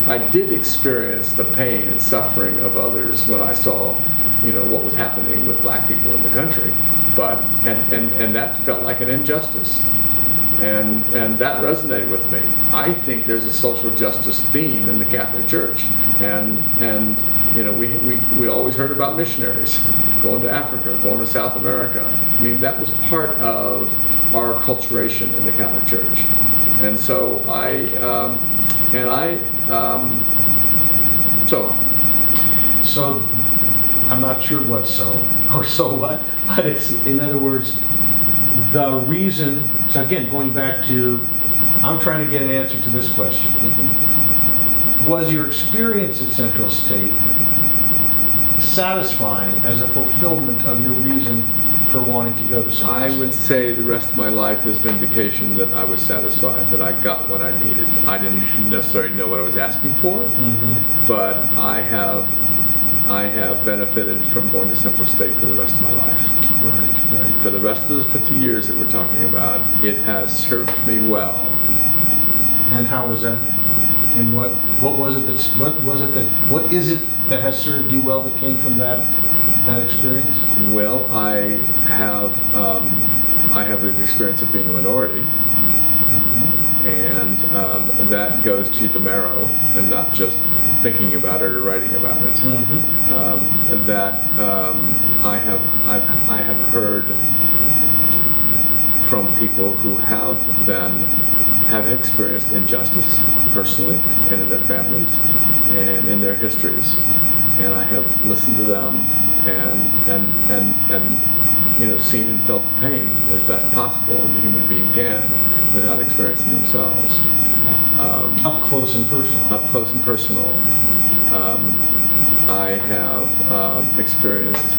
I did experience the pain and suffering of others when I saw, what was happening with black people in the country. But and that felt like an injustice, and that resonated with me. I think there's a social justice theme in the Catholic Church, and we always heard about missionaries going to Africa, going to South America. I mean, that was part of our acculturation in the Catholic Church, and so So I'm not sure what so what, but it's, in other words, the reason. So again, going back to, I'm trying to get an answer to this question. Mm-hmm. Was your experience at Central State satisfying as a fulfillment of your reason for wanting to go to Central State? I would say the rest of my life is vindication that I was satisfied, that I got what I needed. I didn't necessarily know what I was asking for, Mm-hmm. but I have benefited from going to Central State for the rest of my life. Right. For the rest of the 50 years that we're talking about, it has served me well. And how was that? And what is it that has served you well that came from that experience? Well, I have the experience of being a minority, Mm-hmm. and that goes to the marrow, and not just thinking about it or writing about it. Mm-hmm. I have heard from people who have experienced injustice personally and in their families and in their histories, and I have listened to them and seen and felt the pain as best possible as a human being can without experiencing themselves. Up close and personal. Up close and personal. I have experienced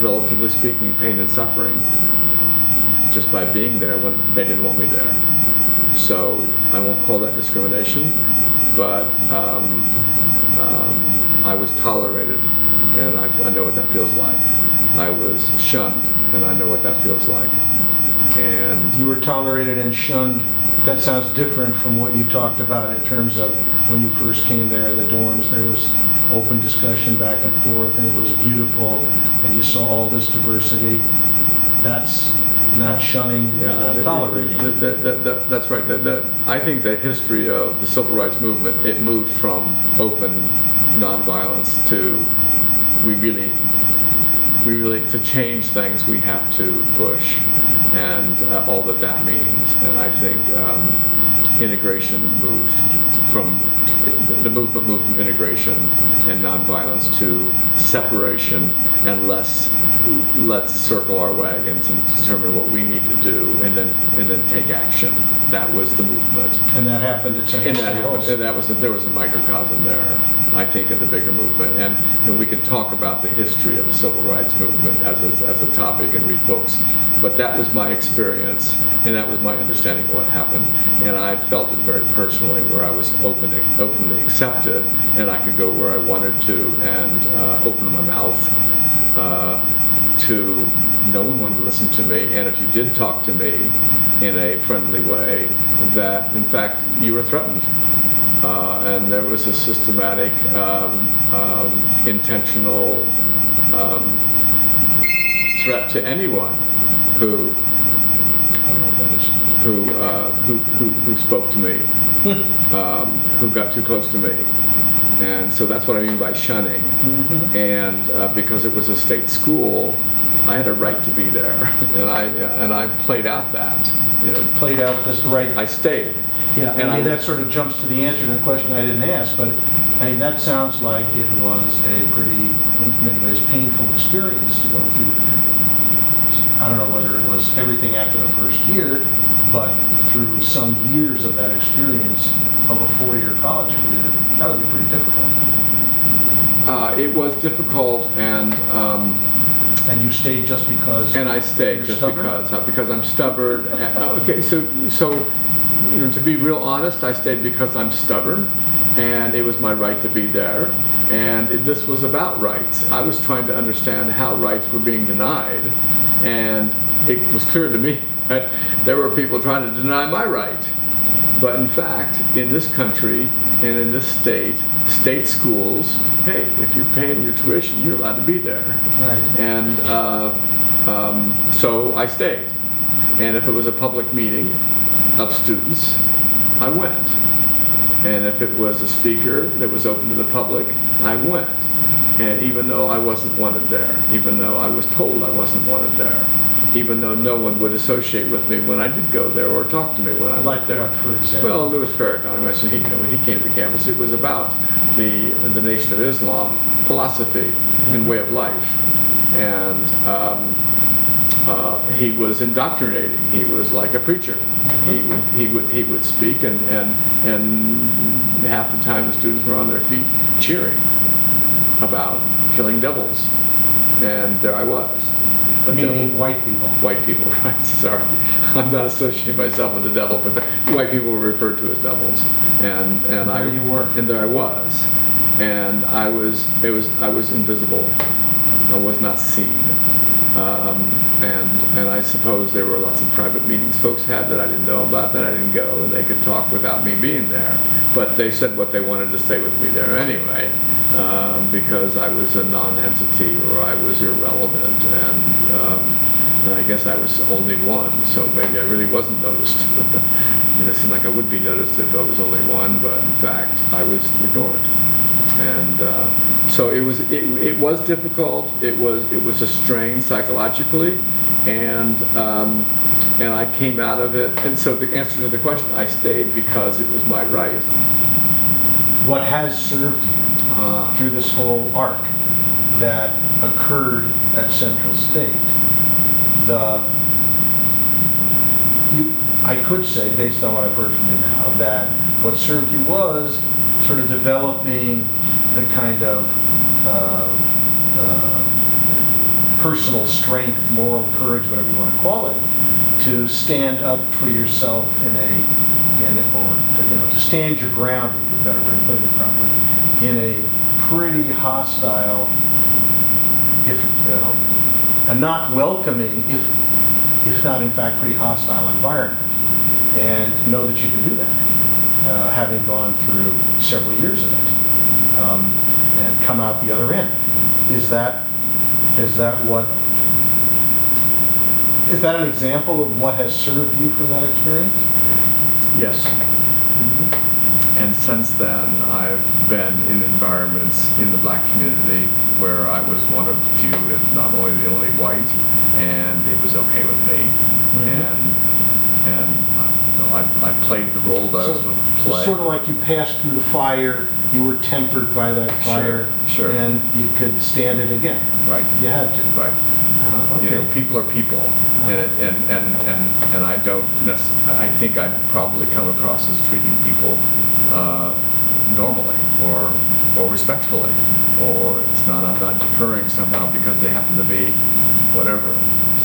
relatively speaking, pain and suffering just by being there when they didn't want me there. So I won't call that discrimination, but I was tolerated, and I know what that feels like. I was shunned, and I know what that feels like. And you were tolerated and shunned. That sounds different from what you talked about in terms of when you first came there in the dorms. There was open discussion back and forth, and it was beautiful, and you saw all this diversity. That's not shunning, not tolerating. That's right. I think the history of the civil rights movement, it moved from open nonviolence to we really to change things we have to push, and all that means. And I think integration moved from the movement moved from integration and nonviolence to separation and let's circle our wagons and determine what we need to do, and then take action. That was the movement. And that happened at Central State also. And there was a microcosm there, I think, of the bigger movement. And we can talk about the history of the civil rights movement as a topic and read books, but that was my experience, and that was my understanding of what happened. And I felt it very personally, where I was openly accepted, and I could go where I wanted to and open my mouth to no one wanted to listen to me, and if you did talk to me in a friendly way, that in fact you were threatened. And there was a systematic, intentional threat to anyone who spoke to me, who got too close to me. And so that's what I mean by shunning. Mm-hmm. And because it was a state school, I had a right to be there, and I played out that. Played out this right. I stayed. Yeah, and that sort of jumps to the answer to the question I didn't ask, but that sounds like it was a pretty, in many ways, painful experience to go through. I don't know whether it was everything after the first year, but through some years of that experience of a 4-year college career, that would be pretty difficult. It was difficult, and you stayed just because. And I stayed just because I'm stubborn. Okay, so to be real honest, I stayed because I'm stubborn, and it was my right to be there. And this was about rights. I was trying to understand how rights were being denied, and it was clear to me There were people trying to deny my right. But in fact, in this country and in this state schools, hey, if you're paying your tuition, you're allowed to be there. Right. And so I stayed. And if it was a public meeting of students, I went. And if it was a speaker that was open to the public, I went. And even though I wasn't wanted there, even though I was told I wasn't wanted there, even though no one would associate with me when I did go there or talk to me when I went there. Like what, for example? Well, Louis Farrakhan, when he came to campus, it was about the Nation of Islam philosophy and way of life. And he was indoctrinating. He was like a preacher. He would speak, and half the time the students were on their feet cheering about killing devils, and there I was. Meaning white people. White people, right? Sorry, I'm not associating myself with the devil, but the white people were referred to as devils, and there you were. And there I was, and I was invisible. I was not seen. And I suppose there were lots of private meetings folks had that I didn't know about, that I didn't go, and they could talk without me being there. But they said what they wanted to say with me there anyway, because I was a non-entity or I was irrelevant, and I guess I was only one, so maybe I really wasn't noticed. It seemed like I would be noticed if I was only one, but in fact I was ignored. And so it was difficult. It was a strain psychologically, and I came out of it. And so the answer to the question, I stayed because it was my right. What has served you through this whole arc that occurred at Central State? I could say, based on what I've heard from you now, that what served you was sort of developing the kind of personal strength, moral courage, whatever you want to call it, to stand up for yourself to stand your ground, would be a better way of putting it probably, in a pretty hostile, a not welcoming, if not in fact pretty hostile environment, and know that you can do that, having gone through several years of it, and come out the other end. Is that an example of what has served you from that experience? Yes. And since then, I've been in environments in the black community where I was one of few, if not only the only white, and it was okay with me. And I played the role that I was supposed to play. Sort of like you passed through the fire, you were tempered by that fire, sure. And you could stand it again. Right. You had to. Right. Okay. People are people, and I don't necessarily. I think I probably come across as treating people normally or respectfully, or I'm not deferring somehow because they happen to be whatever.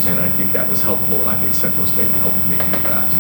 And I think that was helpful. I think Central State helped me do that.